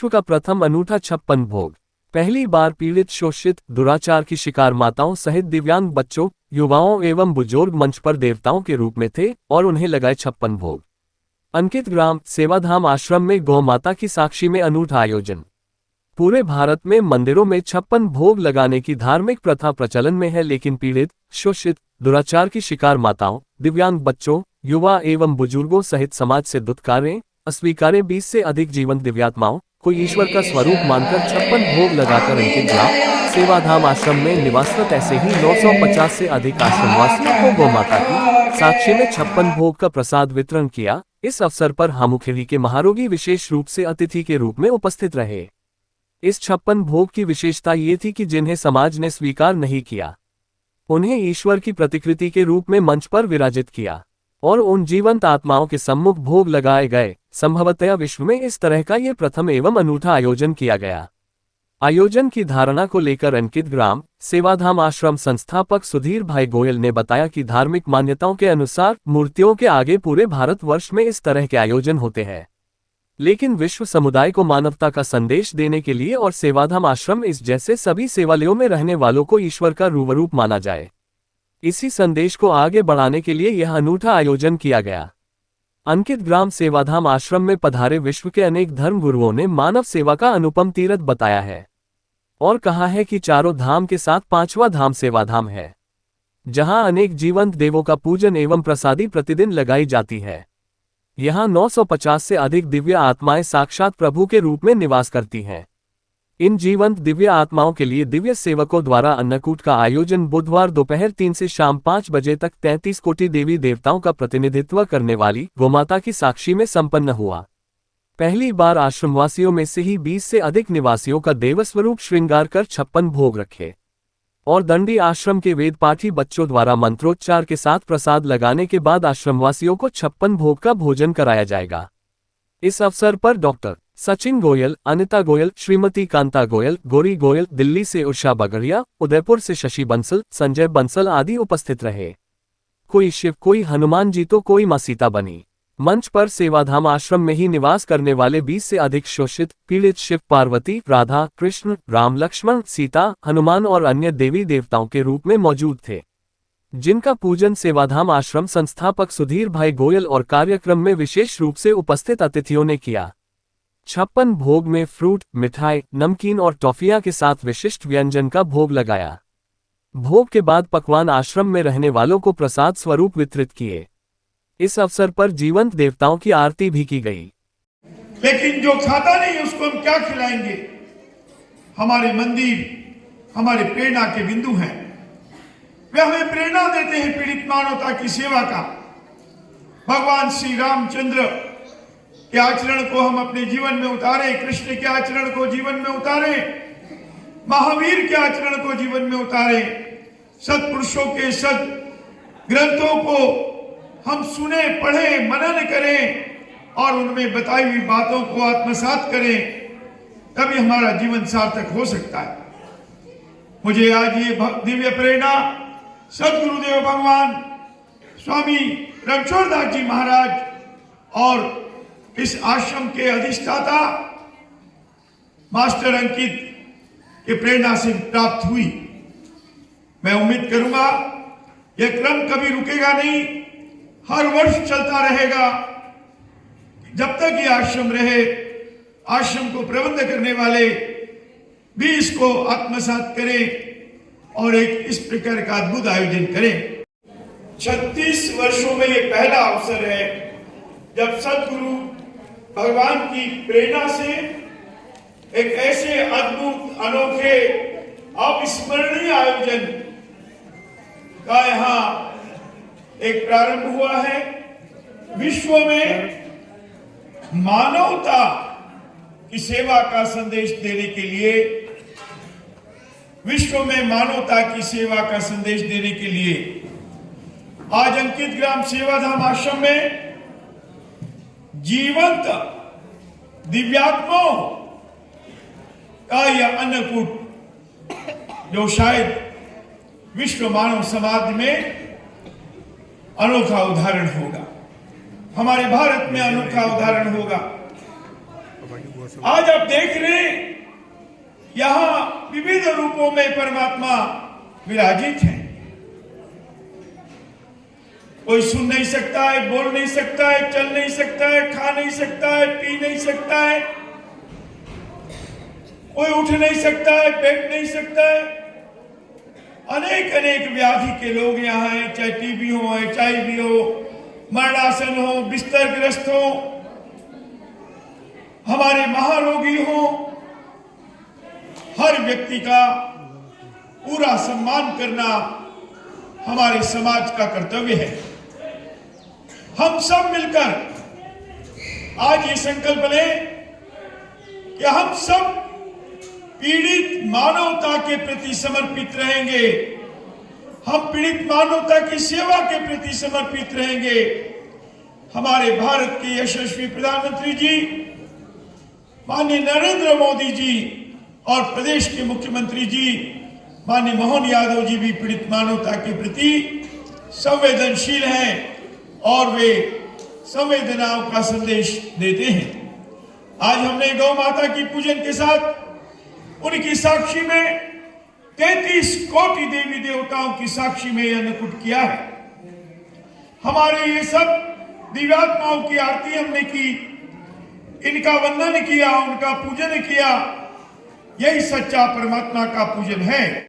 विश्व का प्रथम अनूठा 56 भोग। पहली बार पीड़ित, शोषित, दुराचार की शिकार माताओं सहित दिव्यांग बच्चों, युवाओं एवं बुजुर्ग मंच पर देवताओं के रूप में थे और उन्हें लगाए 56 भोग। अंकित ग्राम सेवाधाम आश्रम में गौ माता की साक्षी में अनूठा आयोजन। पूरे भारत में मंदिरों में 56 भोग लगाने की धार्मिक प्रथा प्रचलन में है, लेकिन पीड़ित, शोषित, दुराचार की शिकार माताओं, दिव्यांग बच्चों, युवा एवं बुजुर्गों सहित समाज से दुत्कारे, अस्वीकारे 20 से अधिक जीवंत दिव्यात्माओं को ईश्वर का स्वरूप मानकर 56 भोग लगाकर अंकित ग्राम सेवाधाम आश्रम में निवासरत ऐसे ही 950 से अधिक आश्रमवासियों को गौ माता की साक्षी में 56 भोग का प्रसाद वितरण किया। इस अवसर पर हामुखेरी के महारोगी विशेष रूप से अतिथि के रूप में उपस्थित रहे। इस 56 भोग की विशेषता ये थी कि जिन्हें समाज ने स्वीकार नहीं किया, उन्हें ईश्वर की प्रतिकृति के रूप में मंच पर विराजित किया और उन जीवंत आत्माओं के सम्मुख भोग लगाए गए। संभवतः विश्व में इस तरह का ये प्रथम एवं अनूठा आयोजन किया गया। आयोजन की धारणा को लेकर अंकित ग्राम सेवाधाम आश्रम संस्थापक सुधीर भाई गोयल ने बताया कि धार्मिक मान्यताओं के अनुसार मूर्तियों के आगे पूरे भारतवर्ष में इस तरह के आयोजन होते हैं, लेकिन विश्व समुदाय को मानवता का संदेश देने के लिए और सेवाधाम आश्रम इस जैसे सभी सेवालयों में रहने वालों को ईश्वर का रूबरूप माना जाए, इसी संदेश को आगे बढ़ाने के लिए यह अनूठा आयोजन किया गया। अंकित ग्राम सेवाधाम आश्रम में पधारे विश्व के अनेक धर्म गुरुओं ने मानव सेवा का अनुपम तीर्थ बताया है और कहा है कि चारों धाम के साथ पांचवा धाम सेवाधाम है, जहां अनेक जीवंत देवों का पूजन एवं प्रसादी प्रतिदिन लगाई जाती है। यहां 950 से अधिक दिव्य आत्माएं साक्षात प्रभु के रूप में निवास करती हैं। इन जीवंत दिव्य आत्माओं के लिए दिव्य सेवकों द्वारा अन्नकूट का आयोजन बुधवार दोपहर 3 से शाम 5 बजे तक 33 कोटि देवी देवताओं का प्रतिनिधित्व करने वाली गोमाता की साक्षी में संपन्न हुआ। पहली बार आश्रमवासियों में से ही 20 से अधिक निवासियों का देवस्वरूप श्रृंगार कर 56 भोग रखे और दंडी आश्रम के वेद पाठी बच्चों द्वारा मंत्रोच्चार के साथ प्रसाद लगाने के बाद आश्रमवासियों को 56 भोग का भोजन कराया जाएगा। इस अवसर पर डॉक्टर सचिन गोयल, अनिता गोयल, श्रीमती कांता गोयल, गौरी गोयल, दिल्ली से उषा बगड़िया, उदयपुर से शशि बंसल, संजय बंसल आदि उपस्थित रहे। कोई शिव, कोई हनुमान जी तो कोई मां सीता बनी। मंच पर सेवाधाम आश्रम में ही निवास करने वाले 20 से अधिक शोषित, पीड़ित शिव, पार्वती, राधा, कृष्ण, राम, लक्ष्मण, सीता, हनुमान और अन्य देवी देवताओं के रूप में मौजूद थे, जिनका पूजन सेवाधाम आश्रम संस्थापक सुधीर भाई गोयल और कार्यक्रम में विशेष रूप से उपस्थित अतिथियों ने किया। 56 भोग में फ्रूट, मिठाई, नमकीन और टॉफियां के साथ विशिष्ट व्यंजन का भोग लगाया। भोग के बाद पकवान आश्रम में रहने वालों को प्रसाद स्वरूप वितरित किए। इस अवसर पर जीवंत देवताओं की आरती भी की गई। लेकिन जो खाता नहीं उसको हम क्या खिलाएंगे? हमारे मंदिर हमारे प्रेरणा के बिंदु हैं। वे हमें प्रेरणा देते हैं पीड़ित मानवता की सेवा का। भगवान श्री रामचंद्र के आचरण को हम अपने जीवन में उतारें, कृष्ण के आचरण को जीवन में उतारें, महावीर के आचरण को जीवन में उतारें, सत्पुरुषों के सद ग्रंथों को हम सुने, पढ़ें, मनन करें और उनमें बताई हुई बातों को आत्मसात करें, तभी हमारा जीवन सार्थक हो सकता है। मुझे आज ये दिव्य प्रेरणा सदगुरुदेव भगवान स्वामी रणछोड़दास जी महाराज और इस आश्रम के अधिष्ठाता मास्टर अंकित के प्रेरणा से प्राप्त हुई। मैं उम्मीद करूंगा यह क्रम कभी रुकेगा नहीं, हर वर्ष चलता रहेगा। जब तक ये आश्रम रहे, आश्रम को प्रबंध करने वाले भी इसको आत्मसात करें और एक इस प्रकार का अद्भुत आयोजन करें। 36 वर्षों में ये पहला अवसर है जब सदगुरु भगवान की प्रेरणा से एक ऐसे अद्भुत, अनोखे, अविस्मरणीय आयोजन का यहाँ एक प्रारंभ हुआ है। विश्व में मानवता की सेवा का संदेश देने के लिए, विश्व में मानवता की सेवा का संदेश देने के लिए आज अंकित ग्राम सेवाधाम आश्रम में जीवंत दिव्यात्माओं का यह अन्नकूट, जो शायद विश्व मानव समाज में अनोखा उदाहरण होगा, हमारे भारत में अनोखा उदाहरण होगा। आज आप देख रहे हैं यहाँ विविध रूपों में परमात्मा विराजित हैं। कोई सुन नहीं सकता है, बोल नहीं सकता है, चल नहीं सकता है, खा नहीं सकता है, पी नहीं सकता है, कोई उठ नहीं सकता है, बैठ नहीं सकता है। अनेक अनेक व्याधि के लोग यहाँ हैं, चाहे टीबी हो, HIV हो, मरणासन हो, बिस्तर ग्रस्त हो, हमारे महारोगी हो। हर व्यक्ति का पूरा सम्मान करना हमारे समाज का कर्तव्य है। हम सब मिलकर आज ये संकल्प लें कि हम सब पीड़ित मानवता के प्रति समर्पित रहेंगे। हम पीड़ित मानवता की सेवा के प्रति समर्पित रहेंगे। हमारे भारत के यशस्वी प्रधानमंत्री जी माननीय नरेंद्र मोदी जी और प्रदेश के मुख्यमंत्री जी माननीय मोहन यादव जी भी पीड़ित मानवता के प्रति संवेदनशील हैं और वे संवेदनाओं का संदेश देते हैं। आज हमने गौ माता की पूजन के साथ उनकी साक्षी में 33 कोटि देवी देवताओं की साक्षी में यह अन्नकूट किया है। हमारे ये सब दिव्यात्माओं की आरती हमने की, इनका वंदन किया, उनका पूजन किया। यही सच्चा परमात्मा का पूजन है।